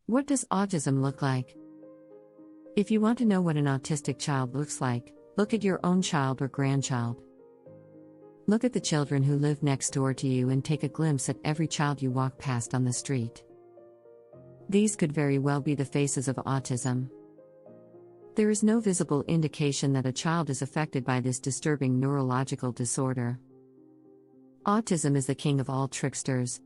What does autism look like? If you want to know what an autistic child looks like, look at your own child or grandchild. Look at the children who live next door to you and take a glimpse at every child you walk past on the street. These could very well be the faces of autism. There is no visible indication that a child is affected by this disturbing neurological disorder. Autism is the king of all tricksters.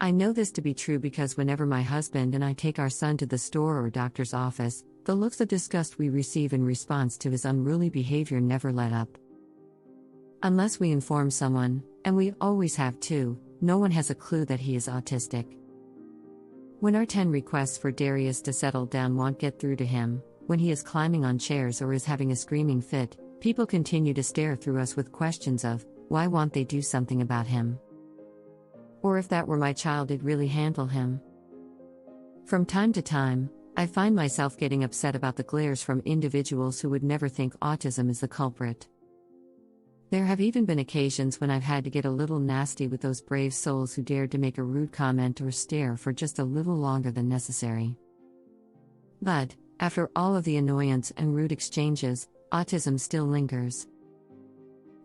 I know this to be true because whenever my husband and I take our son to the store or doctor's office, the looks of disgust we receive in response to his unruly behavior never let up. Unless we inform someone, and we always have to, no one has a clue that he is autistic. When our 10 requests for Darius to settle down won't get through to him, when he is climbing on chairs or is having a screaming fit, people continue to stare through us with questions of, why won't they do something about him? Or if that were my child, I'd really handle him. From time to time, I find myself getting upset about the glares from individuals who would never think autism is the culprit. There have even been occasions when I've had to get a little nasty with those brave souls who dared to make a rude comment or stare for just a little longer than necessary. But, after all of the annoyance and rude exchanges, autism still lingers.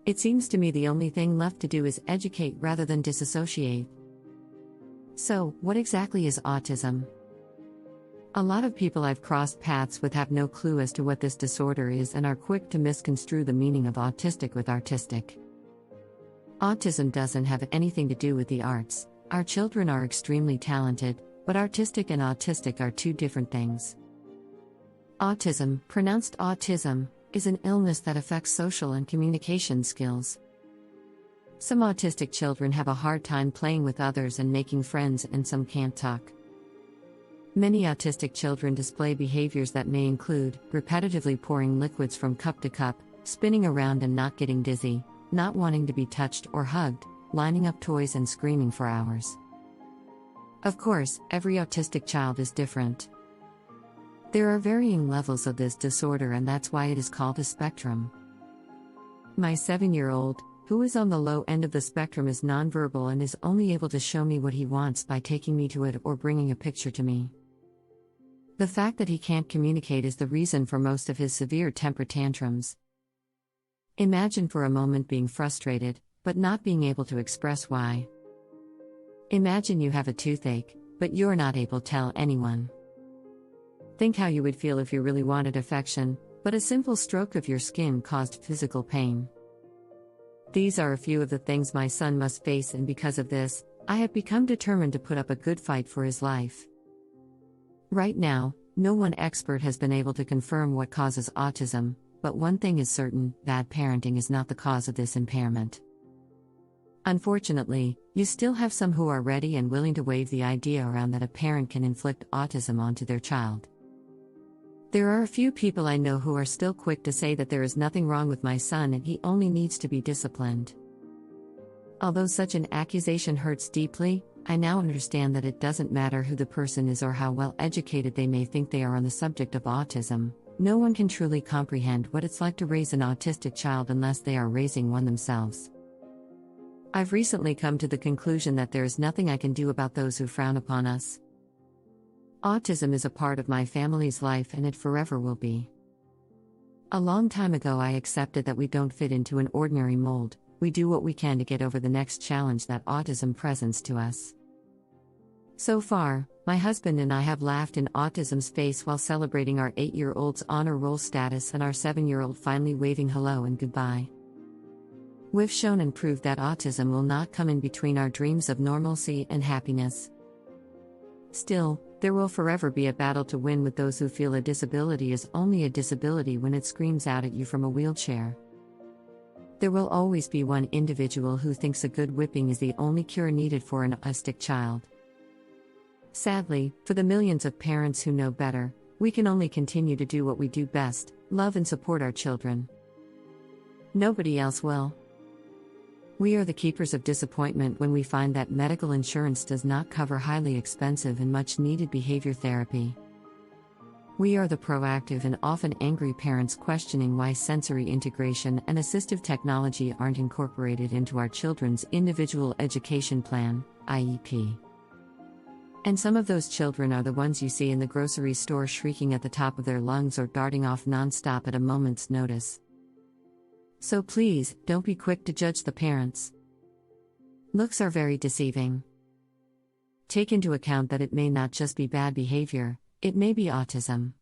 It seems to me the only thing left to do is educate rather than disassociate. So, what exactly is autism? A lot of people I've crossed paths with have no clue as to what this disorder is and are quick to misconstrue the meaning of autistic with artistic. Autism doesn't have anything to do with the arts. Our children are extremely talented, but artistic and autistic are two different things. Autism, pronounced autism, is an illness that affects social and communication skills. Some autistic children have a hard time playing with others and making friends, and some can't talk. Many autistic children display behaviors that may include repetitively pouring liquids from cup to cup, spinning around and not getting dizzy, not wanting to be touched or hugged, lining up toys and screaming for hours. Of course, every autistic child is different. There are varying levels of this disorder, and that's why it is called a spectrum. My 7-year-old, who is on the low end of the spectrum, is nonverbal and is only able to show me what he wants by taking me to it or bringing a picture to me. The fact that he can't communicate is the reason for most of his severe temper tantrums. Imagine for a moment being frustrated, but not being able to express why. Imagine you have a toothache, but you're not able to tell anyone. Think how you would feel if you really wanted affection, but a simple stroke of your skin caused physical pain. These are a few of the things my son must face, and because of this, I have become determined to put up a good fight for his life. Right now, no one expert has been able to confirm what causes autism, but one thing is certain: bad parenting is not the cause of this impairment. Unfortunately, you still have some who are ready and willing to wave the idea around that a parent can inflict autism onto their child. There are a few people I know who are still quick to say that there is nothing wrong with my son and he only needs to be disciplined. Although such an accusation hurts deeply, I now understand that it doesn't matter who the person is or how well educated they may think they are on the subject of autism. No one can truly comprehend what it's like to raise an autistic child unless they are raising one themselves. I've recently come to the conclusion that there is nothing I can do about those who frown upon us. Autism is a part of my family's life, and it forever will be. A long time ago I accepted that we don't fit into an ordinary mold. We do what we can to get over the next challenge that autism presents to us. So far, my husband and I have laughed in autism's face while celebrating our 8-year-old's honor roll status and our 7-year-old finally waving hello and goodbye. We've shown and proved that autism will not come in between our dreams of normalcy and happiness. Still, there will forever be a battle to win with those who feel a disability is only a disability when it screams out at you from a wheelchair. There will always be one individual who thinks a good whipping is the only cure needed for an autistic child. Sadly, for the millions of parents who know better, we can only continue to do what we do best: love and support our children. Nobody else will. We are the keepers of disappointment when we find that medical insurance does not cover highly expensive and much-needed behavior therapy. We are the proactive and often angry parents questioning why sensory integration and assistive technology aren't incorporated into our children's individual education plan, IEP. And some of those children are the ones you see in the grocery store shrieking at the top of their lungs or darting off nonstop at a moment's notice. So please, don't be quick to judge the parents. Looks are very deceiving. Take into account that it may not just be bad behavior, it may be autism.